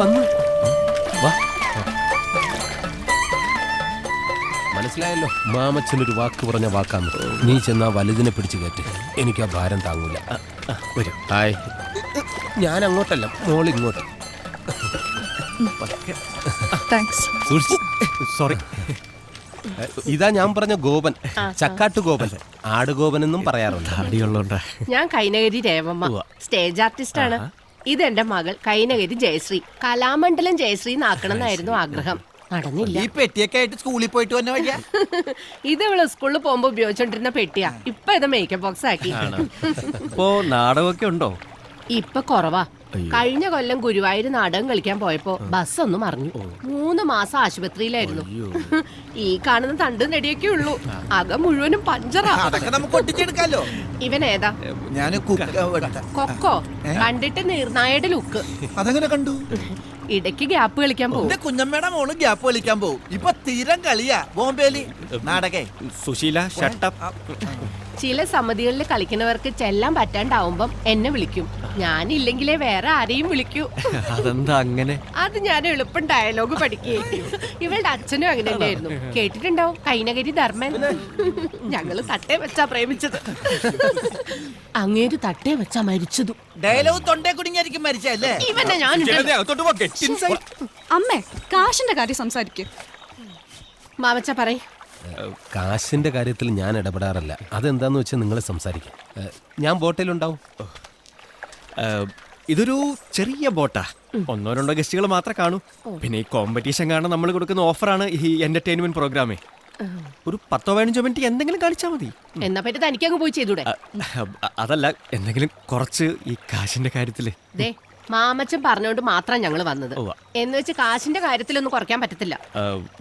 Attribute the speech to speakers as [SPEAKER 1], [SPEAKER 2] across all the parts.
[SPEAKER 1] വന്നു. വാ. മനസ്സിലായല്ലോ, മാമച്ചനൊരു വാക്ക് പറഞ്ഞ വാക്കാന്ന്. നീ ചെന്നാ വലുതിനെ പിടിച്ചു കയറ്റ്. എനിക്ക് ആ ഭാരം താങ്ങൂല. വരും. ഹായ്. ഞാൻ അങ്ങോട്ടല്ല, മോളിങ്ങോട്ട്.
[SPEAKER 2] സോറി.
[SPEAKER 1] ഇതാ ഞാൻ പറഞ്ഞ ഗോപൻ, ചക്കാട്ടു ഗോപൻ, ആടുഗോപൻ എന്നും പറയാറുണ്ട്.
[SPEAKER 2] അടിയുള്ളോണ്ടാ.
[SPEAKER 3] ഞാൻ കൈനകരി രേവമ്മ, സ്റ്റേജ് ആർട്ടിസ്റ്റ് ആണ്. ഇതെന്റെ മകൾ കൈനകരി ജയശ്രീ. കലാമണ്ഡലം ജയശ്രീ നാക്കണം എന്നായിരുന്നു ആഗ്രഹം. നടന്നില്ല.
[SPEAKER 4] ഈ പെട്ടിയൊക്കെ ആയിട്ട് സ്കൂളിൽ പോയിട്ട് വന്ന വഴിയാ.
[SPEAKER 3] ഇത് ഇവള് സ്കൂളിൽ പോകുമ്പോ ഉപയോഗിച്ചോണ്ടിരുന്ന പെട്ടിയാ. ഇപ്പൊ ഇത് മേക്കപ്പ് ബോക്സ് ആക്കി.
[SPEAKER 2] ഇപ്പോ നാടകമൊക്കെ ഉണ്ടോ?
[SPEAKER 3] ഇപ്പൊ കുറവാ. കഴിഞ്ഞ കൊല്ലം ഗുരുവായൂർ നാടകം കളിക്കാൻ പോയപ്പോ ബസ് ഒന്ന് മറിഞ്ഞു. 3 മാസം ആശുപത്രിയിലായിരുന്നു. ഈ കാണുന്ന തണ്ടും നെടിയൊക്കെ ഉള്ളൂ. അകം മുഴുവനും പഞ്ചറാ.
[SPEAKER 4] അതൊക്കെ നമുക്ക് ഒട്ടിച്ചെടുക്കാലോ.
[SPEAKER 3] ഇവൻ ഏതാ?
[SPEAKER 4] ഞാൻ
[SPEAKER 3] കൊക്കോ. കണ്ടിട്ട് നിർണായയുടെ ലുക്ക്.
[SPEAKER 4] അതെങ്ങനെ കണ്ടു?
[SPEAKER 3] ഇടയ്ക്ക് ഗ്യാപ്പ് കളിക്കാൻ പോകും.
[SPEAKER 4] കുഞ്ഞമ്മയുടെ മോള് ഗ്യാപ്പ് കളിക്കാൻ പോകും. ഇപ്പൊ തീരം കളിയാ ബോംബേലി നാടകേ.
[SPEAKER 2] സുശീല ഷട്ടപ്പ്.
[SPEAKER 3] ചില സമിതികളിൽ കളിക്കുന്നവർക്ക് ചെല്ലാൻ പറ്റാണ്ടാവുമ്പം എന്നെ വിളിക്കും. ഞാനില്ലെങ്കിലേ വേറെ ആരെയും വിളിക്കൂ.
[SPEAKER 2] അതെന്താ അങ്ങനെ?
[SPEAKER 3] അത് ഞാൻ എളുപ്പം ഡയലോഗ് പഠിക്കേ. ഇവളുടെ അച്ഛനും അങ്ങനെ തന്നെയായിരുന്നു. കേട്ടിട്ടുണ്ടാവും, കൈനകരി ധർമ്മൻ. ഞങ്ങള് തട്ടേ വെച്ചാ പ്രേമിച്ചത്. അങ്ങേര് തട്ടേ വെച്ചാ മരിച്ചതും.
[SPEAKER 4] ഡയലോഗ് തൊണ്ടേ കുടുങ്ങിയായിരിക്കും മരിച്ചല്ലേ?
[SPEAKER 3] ഇവന്നെ ഞാൻ
[SPEAKER 5] അമ്മേ, കാശിന്റെ കാര്യം സംസാരിക്കും.
[SPEAKER 3] മാമച്ച പറയ്.
[SPEAKER 1] കാശിന്റെ കാര്യത്തിൽ ഞാൻ ഇടപെടാറില്ല. അതെന്താന്ന് വെച്ചാൽ നിങ്ങൾ സംസാരിക്കാം. ഞാൻ ബോട്ടിലുണ്ടാവും.
[SPEAKER 2] ഇതൊരു ചെറിയ ബോട്ടാ. 1-2 ഗസ്റ്റുകൾ മാത്രമേ കാണൂ. പിന്നെ ഈ കോമ്പറ്റീഷൻ കാരണം നമ്മൾ കൊടുക്കുന്ന ഓഫറാണ് ഈ എന്റർടൈൻമെന്റ് പ്രോഗ്രാമേ. ഒരു 10-15 മിനിറ്റ് എന്തെങ്കിലും കാണിച്ചാൽ മതി.
[SPEAKER 3] എന്നാ പറ്റി തനിക്കങ്ങ് പോയി ചെയ്തൂടെ?
[SPEAKER 2] അതല്ല, എന്തെങ്കിലും കുറച്ച് ഈ കാശിന്റെ കാര്യത്തില്.
[SPEAKER 3] മാമച്ചൻ പറഞ്ഞോണ്ട് മാത്രം ഞങ്ങൾ വന്നത്. എന്ന് വെച്ച് കാശിന്റെ കാര്യത്തിലൊന്നും കുറയ്ക്കാൻ പറ്റത്തില്ല.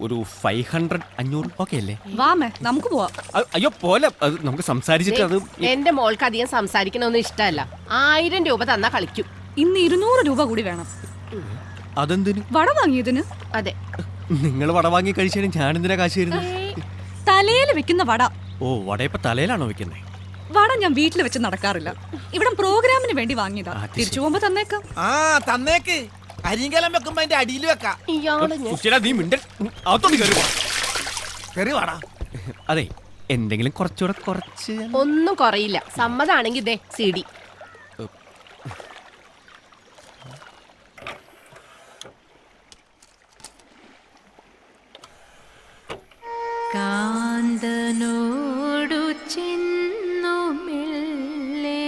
[SPEAKER 2] ഒരു 500-500 ഓക്കെ അല്ലേ?
[SPEAKER 5] വാമേ, നമുക്ക് പോവാം.
[SPEAKER 2] അയ്യോ പോലെ, നമുക്ക് സംസാരിച്ചിട്ട്. അത്
[SPEAKER 3] എന്റെ മോൾക്ക് അധികം സംസാരിക്കണമെന്ന് ഇഷ്ടമല്ല. 1000 രൂപ തന്നാ കളിക്കും.
[SPEAKER 5] ഇന്ന് 200 രൂപ കൂടി വേണം.
[SPEAKER 2] അതെന്തിനു?
[SPEAKER 5] വട വാങ്ങിയതിന്.
[SPEAKER 3] അതെ.
[SPEAKER 2] നിങ്ങൾ വട വാങ്ങി കഴിച്ചാലും ഞാൻ എന്തിനാ കാശ് തരുന്നത്?
[SPEAKER 5] തലയിൽ വെക്കുന്ന വട.
[SPEAKER 2] ഓ, വട ഇപ്പൊ തലയിലാണോ വെക്കുന്നത്?
[SPEAKER 5] വട ഞാൻ വീട്ടിൽ വെച്ച് നടക്കാറില്ല. ഇവിടെ പ്രോഗ്രാമിന് വേണ്ടി വാങ്ങിയതാ. തിരിച്ചു പോകുമ്പോ തന്നേക്കാം.
[SPEAKER 4] തന്നേക്ക്. അരിങ്കലം വെക്കുമ്പോ അതിന്റെ അടിയിൽ വെക്കാം.
[SPEAKER 2] അതെ, എന്തെങ്കിലും കുറച്ചുകൂടെ കുറച്ച്.
[SPEAKER 3] ഒന്നും കുറയില്ല. സമ്മതാണെങ്കിൽ ഇതേ CD. കാന്തനോടു ചെന്നു മെല്ലെ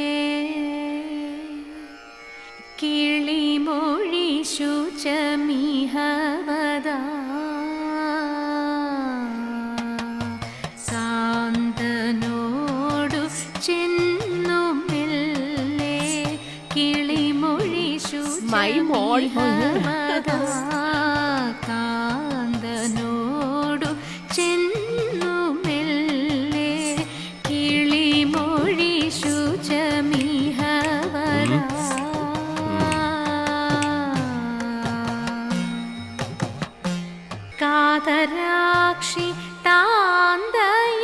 [SPEAKER 3] കിളിമൊഴി ശുചമിഹവദാ. കാന്തനോടു ചെന്നു മെല്ലെ കിളിമൊഴി ശുചമിഹവദാ. കാന്തനോടു ചെന്നു മെല്ലെ കിളിമൊഴി ശുചമിഹവദാ. കാതരാക്ഷി താന്തയായി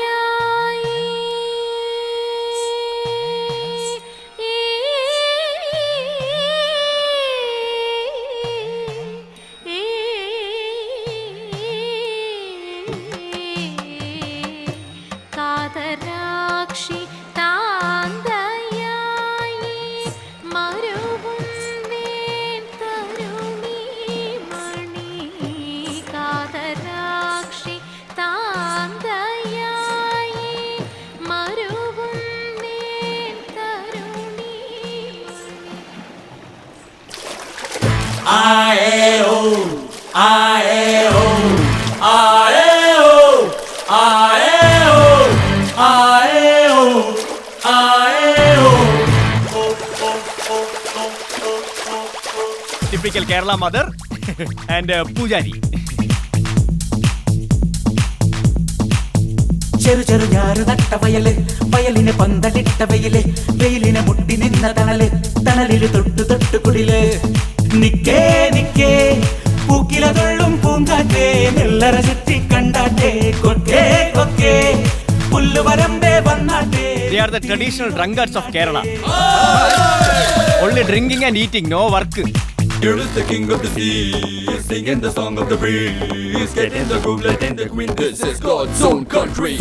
[SPEAKER 3] കാതരാക്ഷി താന്തയായി മരുവും വേൻ കരുണി മണി. കാതരാക്ഷി താന്തയായി മരുവും വേൻ കരുണി
[SPEAKER 2] ടിപ്പിക്കൽ കേരള മദർ ആൻഡ് പൂജാരി.
[SPEAKER 6] ചെറു ഞാറ് നട്ട വയല്, വയലിന് പന്തലിട്ട വെയില്, വെയിലിനെ മുട്ടി നിന്ന തണല്, തണലില് തൊട്ടു തൊട്ടു കുടില്. നിക്കേ നിക്കേ പൂക്കില തൊള്ളും പൂങ്കാറ്റേ, നെല്ലറ ചുറ്റി കണ്ടാട്ടേ, കൊക്കേ കൊക്കേ പുല്ലുവരമ്പേ വന്നാട്ടേ.
[SPEAKER 2] They are the traditional drunkards of Kerala. Only drinking and eating, no work.
[SPEAKER 7] Here is the king of the sea, singing the song of the breeze, getting the groove, letting the queen. This is God's own country.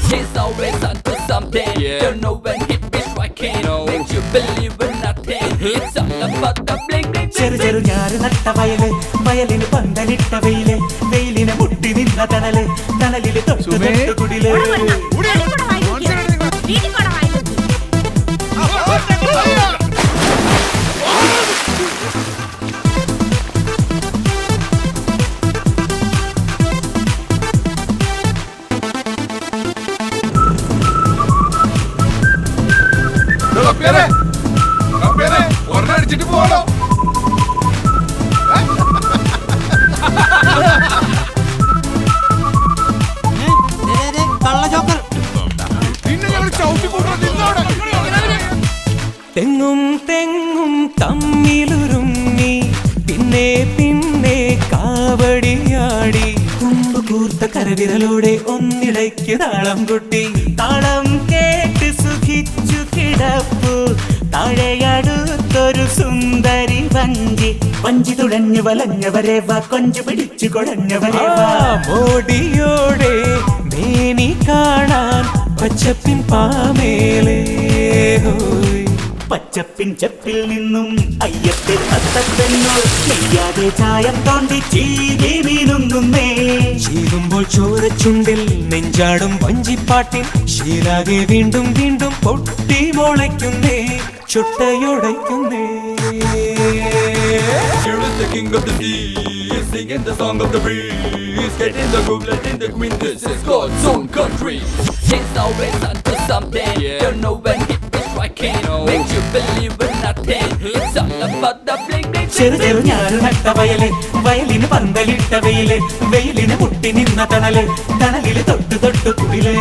[SPEAKER 8] He's always onto something. Don't know when hit be striking. Makes you believe in nothing. It's all about the bling bling
[SPEAKER 6] ചെറു
[SPEAKER 8] bling
[SPEAKER 6] ചെറു
[SPEAKER 8] bling.
[SPEAKER 6] ഞാറ് നട്ട വയല് വയലിന് പന്തലിട്ട വെയില് വെയിലിന് മുട്ടി നിന്ന തണല് തണലില് തൊട്ട് തൊട്ട് കുടില്
[SPEAKER 7] ഒരെണ്ണടിച്ചിട്ട് പോവാണോ? പിന്നെ ഞങ്ങൾ ചവിട്ടി കൂട്ടാൻ നിന്നോടെ.
[SPEAKER 6] തെങ്ങും തെങ്ങും തമ്മിലുരുമ്മി പിന്നെ പിന്നെ കാവടിയാടി കുമ്പ് കൂർത്ത കരവിരലോടെ ഒന്നിടയ്ക്ക് താളം കൊട്ടി താളം കേട്ട് സുഖിച്ചു കിടപ്പു താഴെയടുത്തൊരു സുന്ദരി വഞ്ചി വഞ്ചി തുഴഞ്ഞു വലഞ്ഞവരെ വാ കൊഞ്ചു പിടിച്ചു കുഴഞ്ഞവരെ വാ മോടിയോടെ മേനി കാണാൻ പച്ചപ്പിൻ പാമേലേ പച്ചപ്പിൻ ചെപ്പിൽ നിന്നും അയ്യത്തിൽ അത്തപ്പെണ്ണോ നെയ്യാതെ ചായം തോണ്ടി ചീകി വീണുന്നേ ചീകുമ്പോൾ ചോരച്ചുണ്ടിൽ നെഞ്ചാടും വഞ്ചിപ്പാട്ടിൻ ശീലാകെ വീണ്ടും വീണ്ടും പൊട്ടി മുളയ്ക്കുന്നേ ചുട്ടയുടയ്ക്കുന്നേ
[SPEAKER 7] Here is the king of the sea, singing the song of the breeze, getting the groove, letting the queen. This is God's own country.
[SPEAKER 8] He's always onto something. Don't know when hit be striking. Makes you believe in nothing. It's all about the bling bling
[SPEAKER 6] ചെറു
[SPEAKER 8] bling
[SPEAKER 6] ചെറു
[SPEAKER 8] bling.
[SPEAKER 6] ഞാറ് നട്ട വയല് വയലിന് പന്തലിട്ട വെയില് വെയിലിന് മുട്ടി നിന്ന തണല് തണലില് തൊട്ട് തൊട്ട് കുടില്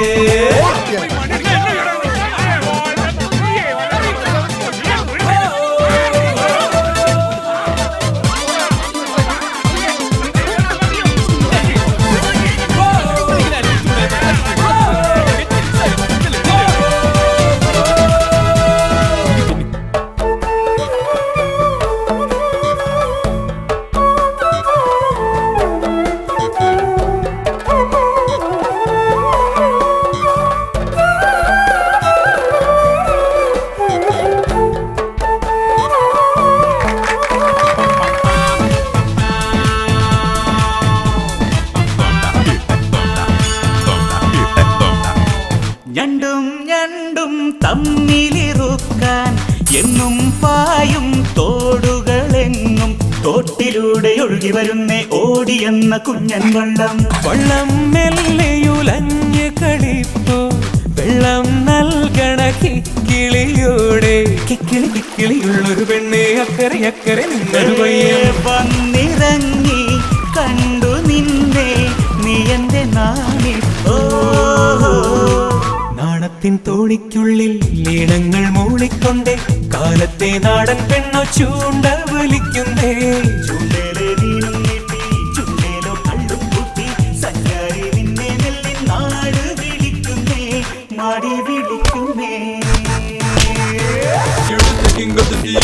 [SPEAKER 6] ഞണ്ടും ഞണ്ടും തമ്മിലിറുക്കാൻ എന്നും പായും തോടുകളെങ്ങും തോട്ടിലൂടെ ഒഴുകി വരുന്നേ ഓടിയെന്ന കുഞ്ഞൻ വള്ളം വള്ളം മെല്ലെയുലഞ്ഞ് കളിപ്പോ വെള്ളം നൽകണ കിക്കിളിയോടെ കിക്കിളി കിക്കിളിയുള്ളൊരു പെണ്ണെ അക്കരെ അക്കരെ നിന്നേ വന്നിറങ്ങി കണ്ടു നിന്നെ നീ എന്റെ നാളിൽ നാണത്തിൻ തോണിക്കുള്ളിൽ ലീണങ്ങൾ മൂളിക്കൊണ്ടേ കാലത്തെ നാടൻ പെണ്ണോ ചൂണ്ട വലിക്കുന്നേ ചൂണ്ടേലെ നീനും നീട്ടി ചുണ്ടേലോ കള്ളും കൂട്ടി സഞ്ചാരി നിന്നെ നെല്ലി നാട് വിളിക്കുന്നേ മാടി വിളിക്കുന്നേ
[SPEAKER 7] Here is the king of the sea,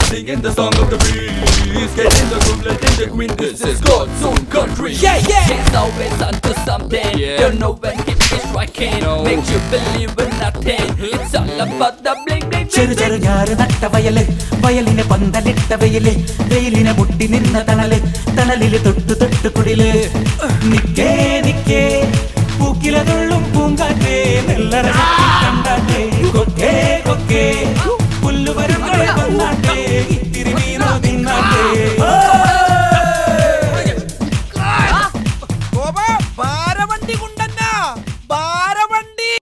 [SPEAKER 7] singing the song of the breeze, getting the groove, letting the queen. This is God's own country.
[SPEAKER 8] He's always onto something. Don't know when hit be striking. Makes you believe in nothing. It's all about the bling bling
[SPEAKER 6] ചെറു
[SPEAKER 8] bling
[SPEAKER 6] ചെറു
[SPEAKER 8] bling.
[SPEAKER 6] ഞാറ് നട്ട വയല് വയലിന് പന്തലിട്ട വെയില് വെയിലിന് മുട്ടി നിന്ന തണല് തണലില് തൊട്ട് തൊട്ട് കുടില് നിക്കേ നിക്കേ പൂക്കിലതുള്ളും പൂങ്കാറ്റേ നെല്ലറ